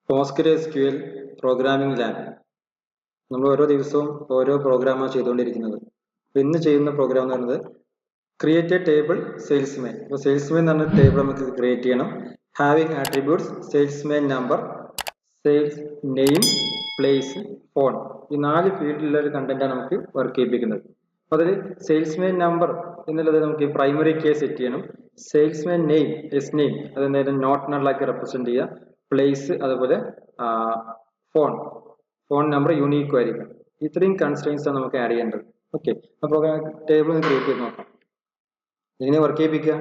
PostgreSQL programming lab. നമ്മൾ ഓരോ ദിവസവും ഓരോ പ്രോഗ്രാമാണ് ചെയ്തുകൊണ്ടിരിക്കുന്നത്. ഇന്ന് ചെയ്യുന്ന പ്രോഗ്രാം എന്ന് പറയുന്നത് ക്രിയേറ്റ് എ ടേബിൾ സെയിൽസ്മാൻ. അപ്പോൾ സെയിൽസ്മാൻ എന്ന് പറഞ്ഞ ടേബിൾ നമുക്ക് ക്രിയേറ്റ് ചെയ്യണം. Having attributes salesman number, sales name, place, phone. ഈ 4 ഫീൽഡിലുള്ള ഒരു കണ്ടന്റാണ് നമുക്ക് വർക്ക് ചെയ്യിപ്പിക്കുന്നത്. അപ്പോൾ അതിൽ സെയിൽസ്മാൻ നമ്പർ എന്നുള്ളത് നമുക്ക് പ്രൈമറി കീ സെറ്റ് ചെയ്യണം. സെയിൽസ്മാൻ നെയിം എസ് നെയിം അതെന്തായാലും നോട്ട് നള്ളാക്കി റെപ്രസെന്റ് ചെയ്യുക. പ്ലേസ് അതുപോലെ ഫോൺ നമ്പർ യൂണീക്കും ആയിരിക്കും. ഇത്രയും കൺസ്ട്രെയിൻസ് ആണ് നമുക്ക് ആഡ് ചെയ്യേണ്ടത്. ഓക്കെ, അപ്പോൾ ടേബിൾ ക്രിയേറ്റ് ചെയ്ത് നോക്കാം. എങ്ങനെ വർക്ക് ചെയ്യിപ്പിക്കുക?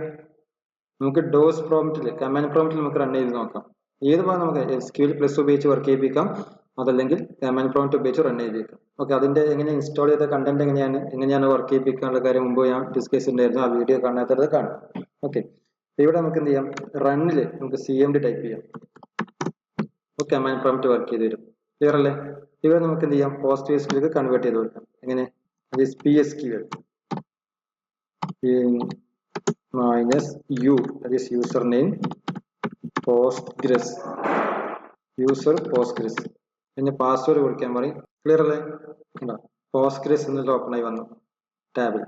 നമുക്ക് ഡോസ് പ്രോംപ്റ്റിൽ കമാൻഡ് പ്രോംപ്റ്റിൽ നമുക്ക് റൺ ചെയ്ത് നോക്കാം. ഏത് ഭാഗം നമുക്ക് SQL പ്ലസ് ഉപയോഗിച്ച് വർക്ക് ചെയ്യിപ്പിക്കാം, അതല്ലെങ്കിൽ കമാൻഡ് പ്രോംപ്റ്റ് ഉപയോഗിച്ച് റൺ ചെയ്യിപ്പിക്കാം. ഓക്കെ, അതിന്റെ എങ്ങനെ ഇൻസ്റ്റാൾ ചെയ്ത കണ്ടന്റ് എങ്ങനെയാണ് വർക്ക് ചെയ്യിപ്പിക്കാനുള്ള കാര്യം മുമ്പ് ഞാൻ ഡിസ്കസ് ചെയ്തിട്ടുണ്ടായിരുന്നു. ആ വീഡിയോ കാണാത്തത് കാണാം. ഓക്കെ, ഇവിടെ നമുക്ക് എന്ത് ചെയ്യാം, റണ്ണിൽ നമുക്ക് CMD ടൈപ്പ് ചെയ്യാം. അപ്പോൾ കമാൻഡ് പ്രോംപ്റ്റ് വർക്ക് ചെയ്ത് വരും. ക്ലിയർ അല്ലേ? ഇവിടെ നമുക്ക് എന്ത് ചെയ്യാം, PostgreSQL കൺവേർട്ട് ചെയ്ത് കൊടുക്കാം. എങ്ങനെ? PSQL -u, that is username Postgres, user Postgres. പിന്നെ പാസ്വേഡ് കൊടുക്കാൻ പറയും. ക്ലിയർ അല്ലേ? Postgres എന്നുള്ള ഓപ്പൺ ആയി വന്നു ടാബിൽ.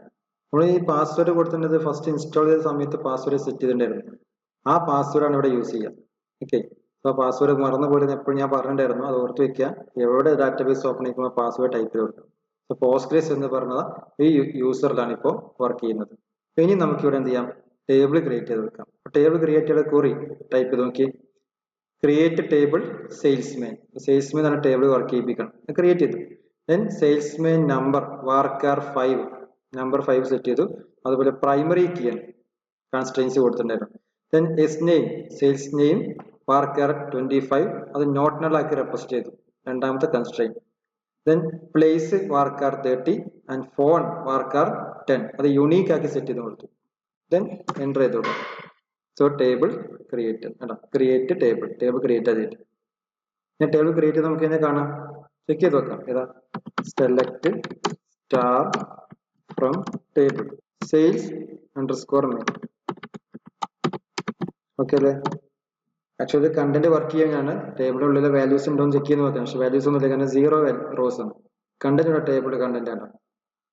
നമ്മൾ ഈ പാസ്വേഡ് കൊടുത്തിട്ട് ഫസ്റ്റ് ഇൻസ്റ്റാൾ ചെയ്ത സമയത്ത് പാസ്വേഡ് സെറ്റ് ചെയ്തിട്ടുണ്ടായിരുന്നു. ആ പാസ്വേഡാണ് ഇവിടെ യൂസ് ചെയ്യുക. ഓക്കെ, അപ്പോൾ പാസ്വേഡ് മറന്നു പോലും എപ്പോഴും ഞാൻ പറഞ്ഞിട്ടുണ്ടായിരുന്നു, അത് ഓർത്ത് വെക്കുക. എവിടെ ഡാറ്റാബേസ് ഓപ്പൺ ചെയ്യുമ്പോൾ പാസ്വേഡ് ടൈപ്പ് ചെയ്ത് കൊടുക്കും. അപ്പോൾ Postgres എന്ന് പറഞ്ഞത് ഈ യൂസറിലാണ് ഇപ്പോൾ വർക്ക് ചെയ്യുന്നത്. ഇനി നമുക്ക് ഇവിടെ എന്ത് ചെയ്യാം, ടേബിൾ ക്രിയേറ്റ് ചെയ്ത് വെക്കാം. ടേബിൾ ക്രിയേറ്റ് ചെയ്ത ക്വറി ടൈപ്പ് ചെയ്ത് നോക്കി, ക്രിയേറ്റ് ടേബിൾ സെയിൽസ്മാൻ. സെയിൽസ്മാൻ ആണ് ടേബിൾ വർക്ക് ചെയ്യിപ്പിക്കണം. ക്രിയേറ്റ് ചെയ്തു. Then salesman number varchar 5 number 5 set ചെയ്തു. അതുപോലെ പ്രൈമറി കീ ആണ് കൺസ്ട്രെയിൻസ് കൊടുത്തിട്ടുണ്ടായിരുന്നു. Then S name sales name varchar 25 അത് നോട്ട് നൾ ആക്കി റെപ്രസെന്റ് ചെയ്തു, രണ്ടാമത്തെ constraint. Then place varchar 30 and phone varchar 10 അത് യൂണീക്ക് ആക്കി സെറ്റ് ചെയ്ത് കൊടുത്തു. ദെൻ എൻ്റർ ചെയ്ത് കൊടുക്കും. So table create create table create ചെയ്തിട്ട് ഞാൻ ടേബിൾ ക്രിയേറ്റ് ചെയ്ത് നമുക്ക് എന്നെ കാണാം. ചെക്ക് ചെയ്ത് നോക്കാം. ഏതാ? Select star from table sales underscore main. Okay അല്ലേ? ആക്ച്വലി കണ്ടന്റ് വർക്ക് ചെയ്യാനാണ് ടേബിളിനുള്ളിൽ വാല്യൂസ് ഉണ്ടോ എന്ന് ചെക്ക് ചെയ്ത് നോക്കാം. പക്ഷെ വാല്യൂസ് ഒന്നും ഇല്ല, കാരണം 0 റോസ് ആണ്. കണ്ടന്റ് ഇവിടെ ടേബിൾ കണ്ടന്റ് ആണ്.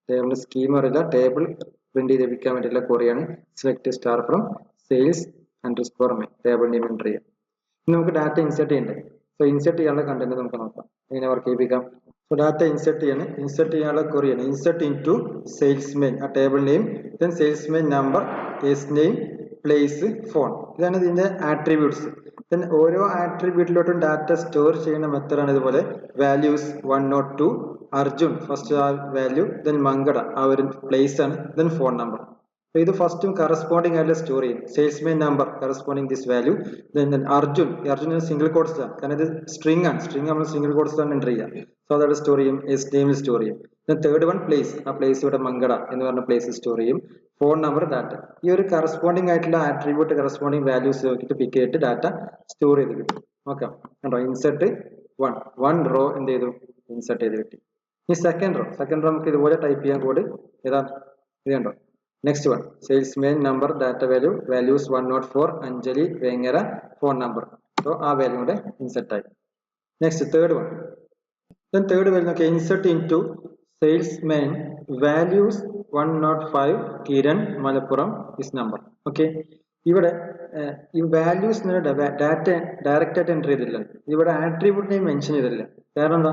ടേബിൾ സ്കീം അറിയില്ല, ടേബിൾ പ്രിന്റ് ചെയ്ത് ലഭിക്കാൻ വേണ്ടിയിട്ടുള്ള ക്വറിയാണ് select star from sales underscore main. Table name enter ചെയ്യാം. ഇനി നമുക്ക് ഡാറ്റ ഇൻസെർട്ട് ചെയ്യണ്ടേ? സോ ഇൻസെർട്ട് ചെയ്യാനുള്ള കണ്ടന്റ് നമുക്ക് നോക്കാം, എങ്ങനെ വർക്ക് ചെയ്യിപ്പിക്കാം. സോ ഡാറ്റ ഇൻസെർട്ട് ചെയ്യാനുള്ള ക്വറിയാണ് ഇൻസെർട്ട് ഇൻ ടു സെയിൽസ്മെൻ, ആ table name, then salesmen number, S name, place, phone. ഇതാണ് ഇതിന്റെ ആട്രിബ്യൂട്ട്സ്. ദെൻ ഓരോ ആട്രിബ്യൂട്ടിലോട്ടും ഡാറ്റ സ്റ്റോർ ചെയ്യുന്ന മെത്തേഡാണ് ഇതുപോലെ വാല്യൂസ് 102 അർജുൻ ഫസ്റ്റ് ആ വാല്യൂ, ദെൻ മങ്കട ആ ഒരു പ്ലേസ് ആണ്, ദെൻ ഫോൺ നമ്പർ. അപ്പോൾ ഇത് ഫസ്റ്റും കറസ്പോണ്ടിങ് ആയിട്ട് സ്റ്റോർ ചെയ്യും. Salesman number corresponding this value, then Arjun single codes ആണ്, കാരണം ഇത് സ്ട്രിംഗ് ആണ്. സ്ട്രിംഗ് നമ്മൾ സിംഗിൾ കോഡ്സ് ആണ് എൻ്റർ ചെയ്യുക. സോ അതവിടെ സ്റ്റോർ ചെയ്യും. എസ് നെയിമിൽ സ്റ്റോർ ചെയ്യും. ദെൻ തേർഡ് വൺ പ്ലേസ്, ആ പ്ലേസ് ഇവിടെ മങ്കട എന്ന് പറഞ്ഞ പ്ലേസ് സ്റ്റോർ ചെയ്യും. Phone number, data. ഈ ഒരു കറസ്പോണ്ടിങ് ആയിട്ടുള്ള ആട്രിബ്യൂട്ട് കറസ്പോണ്ടിങ് വാല്യൂസ് നോക്കിയിട്ട് പിക്ക് ചെയ്തിട്ട് ഡാറ്റ സ്റ്റോർ ചെയ്ത് കിട്ടും. നോക്കാം കണ്ടോ, ഇൻസെർട്ട് വൺ റോ എന്ത് ചെയ്തു, ഇൻസെർട്ട് ചെയ്ത് കിട്ടി. ഈ സെക്കൻഡ് റോ നമുക്ക് ഇതുപോലെ ടൈപ്പ് ചെയ്യാൻ കോഡ് ഏതാ, ഇത് കണ്ടോ. Next one salesman number data values 104 Anjali Vengara phone number. So ആ വാല്യൂ കൂടെ ഇൻസെർട്ട് ആയി. Next third one, then third value നോക്കിയാൽ insert into salesman values 105 Kiran Malappuram is number. Okay, ഇവിടെ ഈ വാല്യൂസ് ഡാറ്റ ഡയറക്റ്റ് ആയിട്ട് എൻ്റർ ചെയ്തില്ല. ഇവിടെ ആട്രിബ്യൂട്ട് നെയിം മെൻഷൻ ചെയ്തില്ല. കാരണം എന്താ,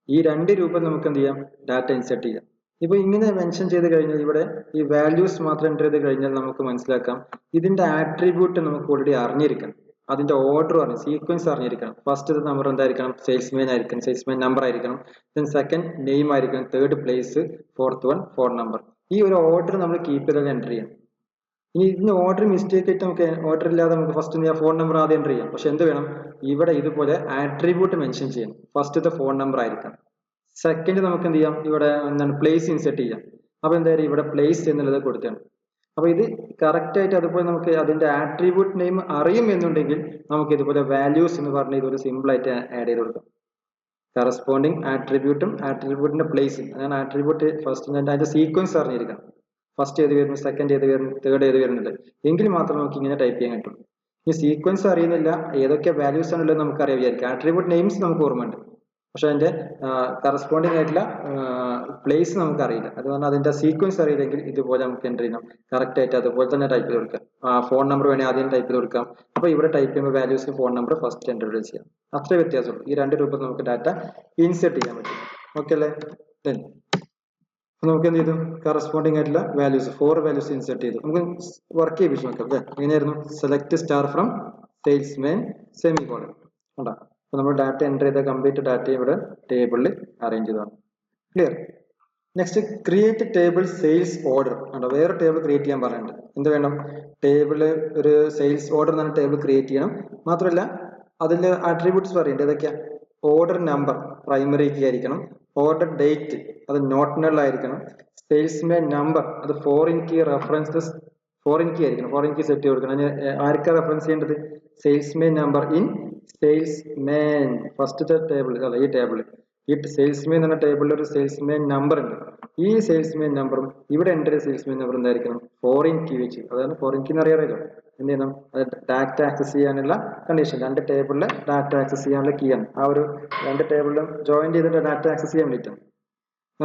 ഈ 2 രൂപം നമുക്ക് എന്ത് ചെയ്യാം, ഡാറ്റ ഇൻസെർട്ട് ചെയ്യാം. ഇപ്പൊ ഇങ്ങനെ മെൻഷൻ ചെയ്ത് കഴിഞ്ഞാൽ ഇവിടെ ഈ വാല്യൂസ് മാത്രം എൻ്റർ ചെയ്ത് കഴിഞ്ഞാൽ നമുക്ക് മനസ്സിലാക്കാം ഇതിന്റെ ആട്രിബ്യൂട്ട് നമുക്ക് ഓൾറെഡി അറിഞ്ഞിരിക്കണം. അതിന്റെ ഓർഡർ സീക്വൻസ് അറിഞ്ഞിരിക്കണം. ഫസ്റ്റ് നമ്പർ എന്തായിരിക്കണം, സെയിൽസ്മാൻ ആയിരിക്കണം, സെയിൽസ്മാൻ നമ്പർ ആയിരിക്കണം. ദെൻ സെക്കൻഡ് നെയിം ആയിരിക്കണം, third place, fourth one phone number. ഈ ഒരു ഓർഡർ നമ്മൾ കീപ്പ് ചെയ്താൽ എൻ്റർ ചെയ്യാം. ഇനി ഇതിന് ഓർഡർ മിസ്റ്റേക്ക് ആയിട്ട് നമുക്ക് ഓർഡർ ഇല്ലാതെ നമുക്ക് ഫസ്റ്റ് ഫോൺ നമ്പർ ആദ്യം എൻ്റർ ചെയ്യാം. പക്ഷെ എന്ത് വേണം, ഇവിടെ ഇതുപോലെ ആട്രിബ്യൂട്ട് മെൻഷൻ ചെയ്യണം. ഫസ്റ്റത്തെ ഫോൺ നമ്പർ ആയിരിക്കണം. സെക്കൻഡ് നമുക്ക് എന്ത് ചെയ്യാം, ഇവിടെ എന്താണ് പ്ലേസ് ഇൻസെർട്ട് ചെയ്യാം. അപ്പൊ എന്തായാലും ഇവിടെ പ്ലേസ് എന്നുള്ളത് കൊടുക്കണം. അപ്പൊ ഇത് കറക്റ്റ് ആയിട്ട് അതുപോലെ നമുക്ക് അതിന്റെ ആട്രിബ്യൂട്ട് നെയിം അറിയും എന്നുണ്ടെങ്കിൽ നമുക്ക് ഇതുപോലെ വാല്യൂസ് എന്ന് പറഞ്ഞ ഇതൊരു സിമ്പിൾ ആയിട്ട് ആഡ് ചെയ്ത് കൊടുക്കാം. കറസ്പോണ്ടിങ് ആട്രിബ്യൂട്ടിന്റെ പ്ലേസ്, അതാണ് ആട്രിബ്യൂട്ട് ഫസ്റ്റ് അതിന്റെ സീക്വൻസ് അറിഞ്ഞിരിക്കണം. ഫസ്റ്റ് ഏത് വരുന്നു, സെക്കൻഡ് ഏത് വരുന്നു, തേർഡ് ഏത് വരുന്നുണ്ട് എങ്കിൽ മാത്രം നമുക്ക് ഇങ്ങനെ ടൈപ്പ് ചെയ്യാൻ പറ്റും. ഈ സീക്വൻസ് അറിയുന്നില്ല, ഏതൊക്കെ വാല്യൂസ് ആണുള്ളത് നമുക്ക് അറിയാം വിചാരിക്കാം. ആട്രിബ്യൂട്ട് നെയിംസ് നമുക്ക് ഓർമ്മയുണ്ട്, പക്ഷെ അതിന്റെ കറസ്പോണ്ടിങ് ആയിട്ടുള്ള പ്ലേസ് നമുക്ക് അറിയില്ല. അത് പറഞ്ഞാൽ അതിന്റെ സീക്വൻസ് അറിയില്ലെങ്കിൽ ഇതുപോലെ നമുക്ക് എൻ്റർ ചെയ്യണം കറക്റ്റ് ആയിട്ട്, അതുപോലെ തന്നെ ടൈപ്പ് ചെയ്ത് കൊടുക്കാം. ഫോൺ നമ്പർ വേണമെങ്കിൽ ആദ്യം ടൈപ്പ് ചെയ്ത് കൊടുക്കാം. അപ്പോൾ ഇവിടെ ടൈപ്പ് ചെയ്യുമ്പോൾ values phone number first enter ചെയ്യാം. അത്രേ വ്യത്യാസമുള്ളൂ. ഈ രണ്ട് രൂപത്തിൽ നമുക്ക് ഡാറ്റ ഇൻസെർട്ട് ചെയ്യാൻ പറ്റും. ഓക്കെ അല്ലേ? നമുക്ക് എന്ത് ചെയ്തു, കറസ്പോണ്ടിങ് ആയിട്ടുള്ള വാല്യൂസ് 4 വാല്യൂസ് ഇൻസെർട്ട് ചെയ്തു. നമുക്ക് വർക്ക് ചെയ്യിപ്പിച്ച് നോക്കാം അല്ലേ? എങ്ങനെയായിരുന്നു? Select star from salesman semi colon ഉണ്ടാ. അപ്പൊ നമ്മൾ ഡാറ്റ എൻ്റർ ചെയ്ത കംപ്ലീറ്റ് ഡാറ്റ ഇവിടെ ടേബിളിൽ അറേഞ്ച് ചെയ്തതാണ്. Clear? Next create table sales order ഉണ്ടോ? വേറെ ടേബിൾ ക്രിയേറ്റ് ചെയ്യാൻ പറയുന്നുണ്ട്. എന്ത് വേണം? ടേബിള് ഒരു സെയിൽസ് ഓർഡർ എന്ന ടേബിൾ ക്രിയേറ്റ് ചെയ്യണം. മാത്രമല്ല അതിൽ ആട്രിബ്യൂട്ട്സ് പറയുന്നുണ്ട്. ഏതൊക്കെയാ? ഓർഡർ നമ്പർ പ്രൈമറി കീ ആയിരിക്കണം. ഓർഡർ ഡേറ്റ് അത് നോട്ട് നൾ ആയിരിക്കണം. സെയിൽസ്മാൻ നമ്പർ അത് foreign key references foreign key ആയിരിക്കണം. ഫോറിൻ കീ സെറ്റ് ചെയ്ത് കൊടുക്കണം. അതിന് ആർക്കാ റെഫറൻസ് ചെയ്യേണ്ടത്? Salesman number in salesman first table അല്ല, ഈ ടേബിൾ ഈ സെയിൽസ്മാൻ എന്ന ടേബിളിൽ ഒരു സെയിൽസ്മാൻ നമ്പർ ഉണ്ട്. ഈ സെയിൽസ്മാൻ നമ്പറും ഇവിടെ എൻ്റർ ചെയ്ത സെയിൽസ്മാൻ നമ്പർ എന്തായിരിക്കണം? ഫോറിൻ കീ വെച്ച്. അതായത് ഫോറിൻ കീ എന്ന് അറിയാമല്ലോ. എന്ത് ചെയ്യണം? അത് ഡാറ്റ ആക്സസ് ചെയ്യാനുള്ള കണ്ടീഷൻ. രണ്ട് ടേബിളിൽ ഡാറ്റ ആക്സസ് ചെയ്യാനുള്ള കീ ആണ്. ആ ഒരു രണ്ട് ടേബിളിലും ജോയിൻ ചെയ്തിട്ട് ഡാറ്റ ആക്സസ് ചെയ്യാൻ വേണ്ടിയിട്ടാണ്.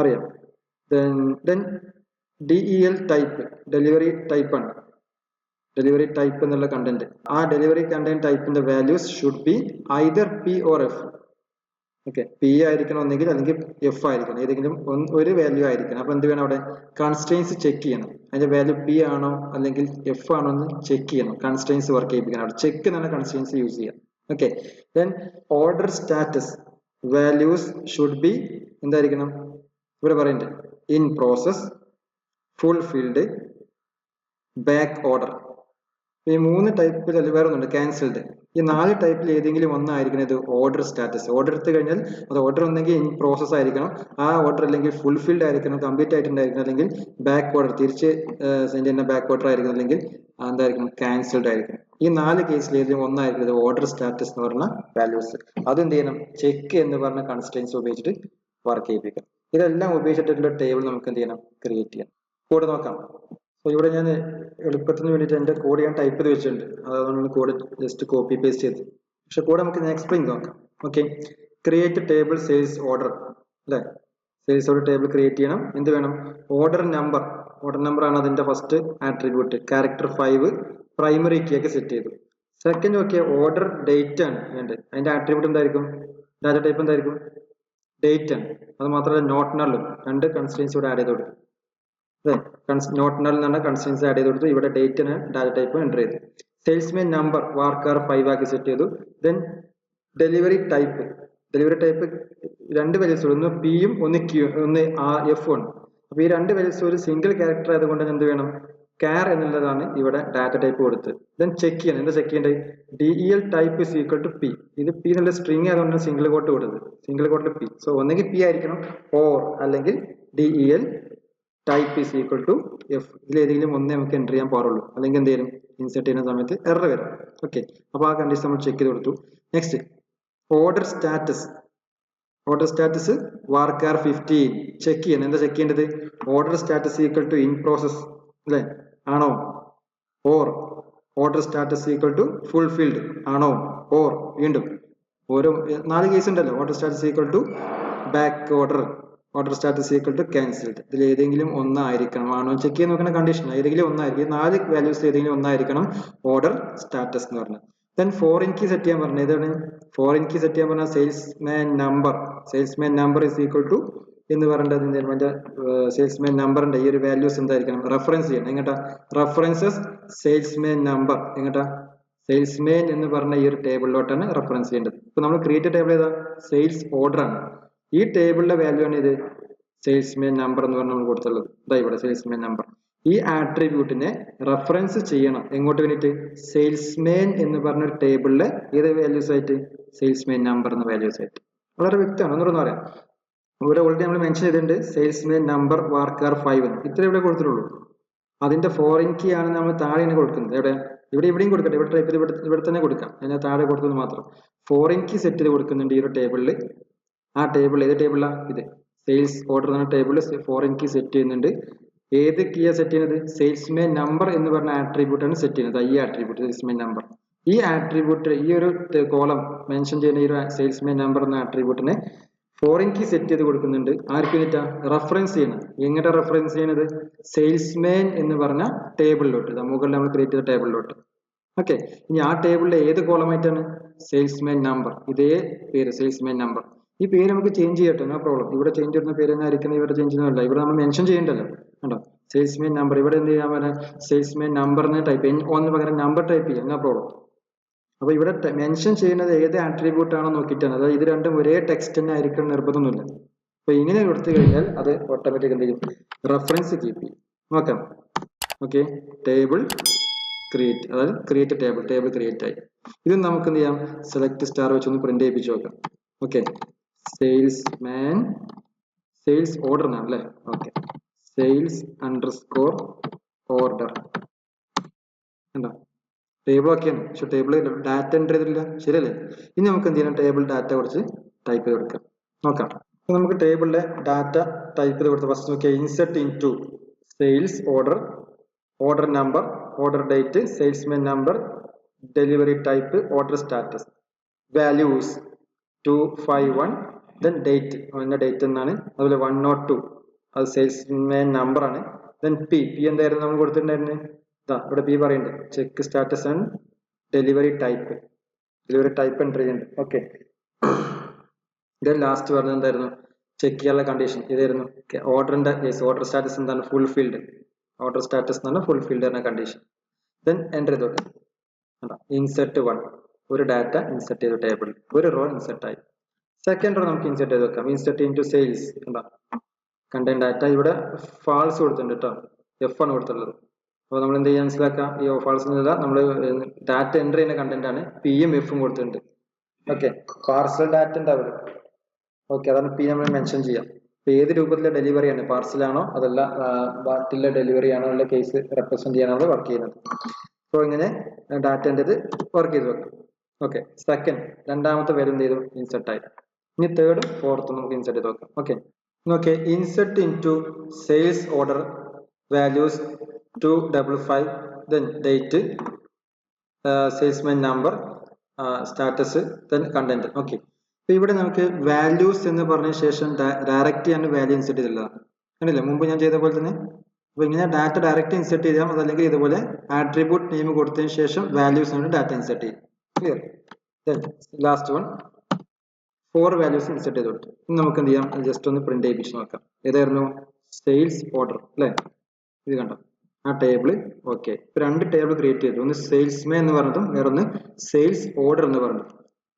അറിയാം. then DEL type delivery type ആണ്. ഡെലിവറി ടൈപ്പ് എന്നുള്ള കണ്ടന്റ്, ആ ഡെലിവറി കണ്ടന്റ് ടൈപ്പിന്റെ values should be either P or F. Okay, P ആയിരിക്കണം ഒന്നെങ്കിൽ, അല്ലെങ്കിൽ എഫ് ആയിരിക്കണം. ഏതെങ്കിലും ഒരു വാല്യൂ ആയിരിക്കണം. അപ്പൊ എന്ത് വേണം? അവിടെ കൺസ്ട്രെയിൻസ് ചെക്ക് ചെയ്യണം. അതിന്റെ വാല്യൂ പി ആണോ അല്ലെങ്കിൽ എഫ് ആണോ എന്ന് ചെക്ക് ചെയ്യണം. കൺസ്ട്രെയിൻസ് വർക്ക് ചെയ്യിപ്പിക്കണം. അവിടെ ചെക്ക് എന്നാണ് കൺസ്ട്രെയിൻസ് യൂസ് ചെയ്യാം. Okay, then order status values should be എന്തായിരിക്കണം? ഇവിടെ പറയുന്നുണ്ട് in process, fulfilled, back order. ഈ 3 ടൈപ്പിൽ വേറെ ഒന്നുണ്ട്, ക്യാൻസൽഡ്. ഈ 4 ടൈപ്പിൽ ഏതെങ്കിലും ഒന്നായിരിക്കണം ഇത് ഓർഡർ സ്റ്റാറ്റസ്. ഓർഡർ എടുത്തു കഴിഞ്ഞാൽ അത് ഓർഡർ ഒന്നെങ്കിൽ ഇൻ പ്രോസസ് ആയിരിക്കണം, ആ ഓർഡർ അല്ലെങ്കിൽ ഫുൾഫിൽഡ് ആയിരിക്കണം, കംപ്ലീറ്റ് ആയിട്ടുണ്ടായിരിക്കണം, അല്ലെങ്കിൽ ബാക്ക് ഓർഡർ തിരിച്ച് സെൻഡ് ചെയ്യുന്ന ബാക്ക് ഓർഡർ ആയിരിക്കണം, അല്ലെങ്കിൽ എന്തായിരിക്കണം? ക്യാൻസൽഡ് ആയിരിക്കണം. ഈ 4 കേസിൽ ഏതെങ്കിലും ഒന്നായിരിക്കും ഇത് ഓർഡർ സ്റ്റാറ്റസ് എന്ന് പറഞ്ഞ വാല്യൂസ്. അതെന്ത് ചെയ്യണം? ചെക്ക് എന്ന് പറഞ്ഞ കൺസ്ട്രെയിൻസ് ഉപയോഗിച്ചിട്ട് വർക്ക് ചെയ്യിപ്പിക്കാം. ഇതെല്ലാം ഉപയോഗിച്ചിട്ടുള്ള ടേബിൾ നമുക്ക് എന്ത് ചെയ്യണം? ക്രിയേറ്റ് ചെയ്യാം. കോഡ് നോക്കാം. സോ ഇവിടെ ഞാൻ എളുപ്പത്തിന് വേണ്ടിയിട്ട് എൻ്റെ കോഡ് ഞാൻ ടൈപ്പ് ചെയ്ത് വെച്ചിട്ടുണ്ട്. അതുകൊണ്ടാണ് കോഡ് ജസ്റ്റ് കോപ്പി പേസ്റ്റ് ചെയ്ത്. പക്ഷെ കോഡ് നമുക്ക് ഞാൻ എക്സ്പ്ലെയിൻ നോക്കാം. Okay, create table sales order അല്ലേ? സെയിൽസ് ഓർഡർ ടേബിൾ ക്രിയേറ്റ് ചെയ്യണം. എന്ത് വേണം? Order number. ഓർഡർ നമ്പർ ആണ് അതിന്റെ first attribute. Character 5 primary key ഒക്കെ സെറ്റ് ചെയ്തു. സെക്കൻഡ് ഓക്കെ, ഓർഡർ ഡേറ്റ് ആണ് വേണ്ടത്. അതിന്റെ ആട്രിബ്യൂട്ട് എന്തായിരിക്കും? ഡാറ്റ ടൈപ്പ് എന്തായിരിക്കും? ഡേറ്റ് ആണ്. അത് മാത്രമല്ല നോട്ട് നള്ളും. രണ്ട് കൺസ്ട്രെയിൻസ് ഇവിടെ ആഡ് ചെയ്ത് കൊടുക്കും. നോട്ട് നൾ എന്നാണ് കൺസ്ട്രെയിൻസ് ആഡ് ചെയ്ത് കൊടുത്തു. ഇവിടെ ഡേറ്റിന് ഡാറ്റ ടൈപ്പ് എൻ്റർ ചെയ്തു. സെയിൽസ്മാൻ നമ്പർ വാർക്കാർ 5 ആക്കി സെറ്റ് ചെയ്തു. Then delivery type. Delivery type രണ്ട് വാല്യൂസ്, ഒന്ന് പിയും ഒന്ന് ക്യൂ ഒന്ന് എഫ് ആണ്. അപ്പൊ ഈ രണ്ട് വാല്യൂസ് ഒരു സിംഗിൾ ക്യാരക്ടർ ആയതുകൊണ്ട് എന്ത് വേണം? കാർ എന്നുള്ളതാണ് ഇവിടെ ഡാറ്റ ടൈപ്പ് കൊടുത്ത്. ദെൻ ചെക്ക് ചെയ്യണം. എന്താ ചെക്ക് ചെയ്യേണ്ടത്? DEL type is equal to P. ഇത് പി എന്നുള്ള സ്ട്രിങ് ആയതുകൊണ്ട് സിംഗിൾ കോട്ട് കൊടുത്തത്. സിംഗിൾ കോട്ടിൽ പി. സോ ഒന്നെങ്കിൽ പി ആയിരിക്കണം, ഓർ അല്ലെങ്കിൽ DEL type is equal to F. ഇതിലേതെങ്കിലും ഒന്നേ നമുക്ക് എൻ്റർ ചെയ്യാൻ പാടുള്ളൂ. അല്ലെങ്കിൽ എന്ത് ചെയ്യും? ഇൻസെർട്ട് ചെയ്യുന്ന സമയത്ത് എറർ വരാം. ഓക്കെ, അപ്പൊ ആ കണ്ടീഷൻ നമ്മൾ ചെക്ക് ചെയ്ത് കൊടുത്തു. Next order status. Order status varchar 15 check ചെയ്യണം. എന്താ ചെക്ക് ചെയ്യേണ്ടത്? Order status equal to in process അല്ലെ ആണോ, or order status equal to fulfilled ആണോ, ഓർ വീണ്ടും ഓരോ 4 കേസ് ഉണ്ടല്ലോ. Order status equal to back order, order status equal to cancelled. ഇതിൽ ഏതെങ്കിലും ഒന്നായിരിക്കണം. ആണോ ചെക്ക് ചെയ്ത് നോക്കുന്ന കണ്ടീഷൻ ഏതെങ്കിലും ഒന്നായിരിക്കും. 4 വാല്യൂസ് ഏതെങ്കിലും ഒന്നായിരിക്കണം ഓർഡർ സ്റ്റാറ്റസ് എന്ന് പറഞ്ഞത്. ദെൻ ഫോറിൻ കീ സെറ്റ് ചെയ്യാൻ പറഞ്ഞത്. ഏതാണ് ഫോറിൻ കീ സെറ്റ് ചെയ്യാൻ പറഞ്ഞാൽ? Salesman number. Salesman number is equal to എന്ന് പറയേണ്ടത് അതിന്റെ സെയിൽസ്മാൻ നമ്പറിന്റെ ഈ ഒരു വാല്യൂസ് എന്തായിരിക്കണം? റെഫറൻസ് ചെയ്യണം. എങ്ങട്ടാ? References salesman number. എങ്ങട്ടാ? സെയിൽസ്മാൻ എന്ന് പറഞ്ഞ ഈ ഒരു ടേബിളിലോട്ടാണ് റെഫറൻസ് ചെയ്യേണ്ടത്. ഇപ്പൊ നമ്മൾ ക്രിയേറ്റ് ടേബിൾ ഏതാ? സെയിൽസ് ഓർഡർ ആണ്. ഈ ടേബിളിലെ വാല്യൂ ആണ് ഇത് സെയിൽസ്മാൻ നമ്പർ എന്ന് പറഞ്ഞ് നമ്മൾ കൊടുത്തുള്ളത്. ഇതാ ഇവിടെ സെയിൽസ്മാൻ നമ്പർ. ഈ ആട്രിബ്യൂട്ടിനെ റെഫറൻസ് ചെയ്യണം. എങ്ങോട്ട് വേണ്ടിയിട്ട്? സെയിൽസ്മാൻ എന്ന് പറഞ്ഞ ഒരു ടേബിളിലെ ഏത് വാല്യൂസ് ആയിട്ട്? സെയിൽസ്മാൻ നമ്പർ എന്ന വാല്യൂസ് ആയിട്ട്. വളരെ വ്യക്തമാണ്. ഒന്നുകൂടെ പറയാം. ഇവിടെ ഓൾറെഡി നമ്മൾ മെൻഷൻ ചെയ്തിട്ടുണ്ട് സെയിൽസ്മാൻ നമ്പർ വാർക്കാർ 5. ഇത്ര ഇവിടെ കൊടുത്തിട്ടുള്ളൂ. അതിന്റെ ഫോറിൻ കീ ആണ് നമ്മൾ താഴെയാണ് കൊടുക്കുന്നത്. എവിടെ? ഇവിടെയും കൊടുക്കട്ടെ. ഇവിടെ ടൈപ്പ് ഇവിടെ തന്നെ കൊടുക്കാം. അതിന് താഴെ കൊടുത്തത് മാത്രം. ഫോറിൻ കീ സെറ്റ് ചെയ്ത് കൊടുക്കുന്നുണ്ട് ഈ ഒരു ടേബിളിൽ. ആ ടേബിൾ ഏത് ടേബിളാ? ഇത് സെയിൽസ് ഓർഡർ എന്ന ടേബിളിൽ ഫോറിൻ കീ സെറ്റ് ചെയ്യുന്നുണ്ട്. ഏത് കീയാണ് സെറ്റ് ചെയ്യുന്നത്? സെയിൽസ്മാൻ നമ്പർ എന്ന് പറഞ്ഞ ആട്രിബ്യൂട്ട് ആണ് സെറ്റ് ചെയ്യുന്നത്. ഈ ആട്രിബ്യൂട്ട് സെയിൽസ്മാൻ നമ്പർ. ഈ ആട്രിബ്യൂട്ട് ഈ ഒരു കോളം മെൻഷൻ ചെയ്യുന്ന ഈ ഒരു സെയിൽസ്മാൻ നമ്പർ എന്ന ആട്രിബ്യൂട്ടിനെ ഫോറിൻ കീ സെറ്റ് ചെയ്ത് കൊടുക്കുന്നുണ്ട്. ആർക്ക് വേണ്ടിയിട്ടാ? റെഫറൻസ് ചെയ്യണം. എങ്ങനെ റെഫറൻസ് ചെയ്യണത്? സെയിൽസ്മാൻ എന്ന് പറഞ്ഞ ടേബിളിലോട്ട്, മുകളിൽ നമ്മൾ ക്രിയേറ്റ് ചെയ്ത ടേബിളിലോട്ട്. ഓക്കെ, ഇനി ആ ടേബിളിലെ ഏത് കോളമായിട്ടാണ്? Salesman number. ഇതേ പേര് സെയിൽസ്മാൻ നമ്പർ. ഈ പേര് നമുക്ക് ചേഞ്ച് ചെയ്യട്ടെ, നോ പ്രോബ്ലം. ഇവിടെ ചേഞ്ച് ചെയ്യുന്ന പേര് തന്നെ ആയിരിക്കും, ഇവിടെ ചേഞ്ച് ചെയ്യുന്നില്ല. ഇവിടെ നമ്മൾ മെൻഷൻ ചെയ്യണ്ടല്ലോ, കണ്ടോ? Salesman number. ഇവിടെ എന്ത് ചെയ്യാൻ പറയാം? സെയിൽസ്മാൻ നമ്പർ എന്ന് ടൈപ്പ് ചെയ്യാം, ഒന്ന് പകരം നമ്പർ ടൈപ്പ് ചെയ്യാം, നോ പ്രോബ്ലം. അപ്പൊ ഇവിടെ മെൻഷൻ ചെയ്യുന്നത് ഏത് ആട്രിബ്യൂട്ട് ആണോ നോക്കിയിട്ടാണ്. അതായത് ഇത് രണ്ടും ഒരേ ടെക്സ്റ്റ് തന്നെ ആയിരിക്കണം നിർബന്ധമൊന്നുമില്ല. അപ്പൊ ഇങ്ങനെ കൊടുത്തു കഴിഞ്ഞാൽ അത് ഓട്ടോമാറ്റിക് എന്ത് ചെയ്യും? റെഫറൻസ് കീപ്പ് ചെയ്യും. നോക്കാം. ഓക്കെ, ടേബിൾ ക്രിയേറ്റ്, അതായത് ക്രിയേറ്റ് ടേബിൾ, ടേബിൾ ക്രിയേറ്റ് ആയി. ഇത് നമുക്ക് എന്ത് ചെയ്യാം? സെലക്ട് സ്റ്റാർ വെച്ചൊന്ന് പ്രിന്റ് ചെയ്യിപ്പിച്ച് നോക്കാം. ഓക്കെ, സെയിൽസ്മാൻ, സെയിൽസ് ഓർഡർ എന്നാണ് അല്ലേ? Okay, sales underscore order. കണ്ടോ? ടേബിൾ ഒക്കെയാണ്, പക്ഷെ ടേബിൾ ഡാറ്റ എൻ്റർ ചെയ്തിട്ടില്ല, ശരിയല്ലേ? ഇനി നമുക്ക് എന്ത് ചെയ്യണം? ടേബിൾ ഡാറ്റ കുറച്ച് ടൈപ്പ് ചെയ്ത് കൊടുക്കാം. നോക്കാം. അപ്പൊ നമുക്ക് ടേബിളിലെ ഡാറ്റ ടൈപ്പ് ചെയ്ത് കൊടുത്ത ഫസ്റ്റ് നോക്കിയാൽ insert into sales order, order number, order date, salesman number, delivery type, order status, values 251, then date, അതിന്റെ ഡേറ്റ് എന്നാണ്. അതുപോലെ 102 അത് സെയിൽസ്മാൻ നമ്പർ ആണ്. ദെൻ പി എന്തായിരുന്നു നമ്മൾ കൊടുത്തിട്ടുണ്ടായിരുന്നത്? ഇവിടെ പി പറയുന്നുണ്ട്, check status and delivery type, delivery type enter ചെയ്യുന്നുണ്ട്. ഓക്കെ, ഇത് ലാസ്റ്റ് പറഞ്ഞത് എന്തായിരുന്നു? ചെക്ക് ചെയ്യാനുള്ള കണ്ടീഷൻ ഇതായിരുന്നു. ഓർഡറിന്റെ ഓർഡർ സ്റ്റാറ്റസ് എന്താണ്? ഫുൾഫിൽഡ്. ഓർഡർ സ്റ്റാറ്റസ് എന്നാണ് ഫുൾഫിൽഡ് എന്ന കണ്ടീഷൻ. ദെൻ എൻ്റർ ചെയ്ത് നോക്കാം. ഇൻസെർട്ട് 1, ഒരു ഡാറ്റ ഇൻസെർട്ട് ചെയ്ത ടേബിൾ, ഒരു റോ ഇൻസെർട്ട് ആയി. സെക്കൻഡ് റോ നമുക്ക് ഇൻസെർട്ട് ചെയ്ത് വെക്കാം. Insert into sales, content data ഇവിടെ ഫാൾസ് കൊടുത്തിട്ടുണ്ട് കേട്ടോ, എഫ് ആണ് കൊടുത്തിട്ടുള്ളത്. അപ്പോൾ നമ്മൾ എന്ത് ചെയ്യാൻ മനസ്സിലാക്കാം? ഈ ഫാൾസ് എന്നല്ല, നമ്മൾ ഡാറ്റ എൻ്റർ ചെയ്യുന്ന കണ്ടന്റ് ആണ്. പിയും എഫും കൊടുത്തിട്ടുണ്ട്. ഓക്കെ, പാർസൽ ഡാറ്റ ഉണ്ടാവില്ല. ഓക്കെ, അതാണ് പി നമ്മൾ മെൻഷൻ ചെയ്യാം. ഇപ്പൊ ഏത് രൂപത്തിലെ ഡെലിവറിയാണ്? പാർസലാണോ അതല്ല ബാറ്റിലെ ഡെലിവറി ആണോ ഉള്ള കേസ് റെപ്രസെന്റ് ചെയ്യാനാണ് വർക്ക് ചെയ്യുന്നത്. സോ ഇങ്ങനെ ഡാറ്റേൻ്റെത് വർക്ക് ചെയ്ത് വെക്കാം. ഓക്കെ, സെക്കൻഡ് രണ്ടാമത്തെ പേര് എന്ത് ചെയ്തു? ഇൻസെർട്ട് ആയി. ഇനി തേർഡ് ഫോർത്ത് നമുക്ക് ഇൻസെർട്ട് ചെയ്ത് വെക്കാം. Okay, okay, insert into sales order, values 255, then date, salesman number, status, then content. Okay, അപ്പൊ ഇവിടെ നമുക്ക് വാല്യൂസ് എന്ന് പറഞ്ഞ ശേഷം ഡയറക്റ്റ് ആണ് വാല്യൂ ഇൻസെർട്ട് ചെയ്തിട്ടുള്ളത്, കണ്ടില്ലേ? മുമ്പ് ഞാൻ ചെയ്ത പോലെ തന്നെ. അപ്പൊ ഇങ്ങനെ ഡാറ്റ ഡയറക്റ്റ് ഇൻസെർട്ട് ചെയ്യാം, അതല്ലെങ്കിൽ ഇതുപോലെ ആട്രിബ്യൂട്ട് നെയിം കൊടുത്തതിന് ശേഷം വാല്യൂസ് ആണ് ഡാറ്റ ഇൻസെർട്ട് ചെയ്യും. Clear? Then last one 4 values insert ചെയ്ത് കൊടുത്തു. ഇനി നമുക്ക് എന്ത് ചെയ്യാം? ജസ്റ്റ് ഒന്ന് പ്രിന്റ് ചെയ്യിപ്പിച്ച് നോക്കാം. ഏതായിരുന്നു? സെയിൽസ് ഓർഡർ അല്ലേ? ഇത് കണ്ടോ ആ ടേബിൾ. ഓക്കെ, ഇപ്പൊ 2 ടേബിൾ ക്രിയേറ്റ് ചെയ്തു. ഒന്ന് സെയിൽസ്മാൻ എന്ന് പറഞ്ഞതും വേറൊന്ന് സെയിൽസ് ഓർഡർ എന്ന് പറഞ്ഞു.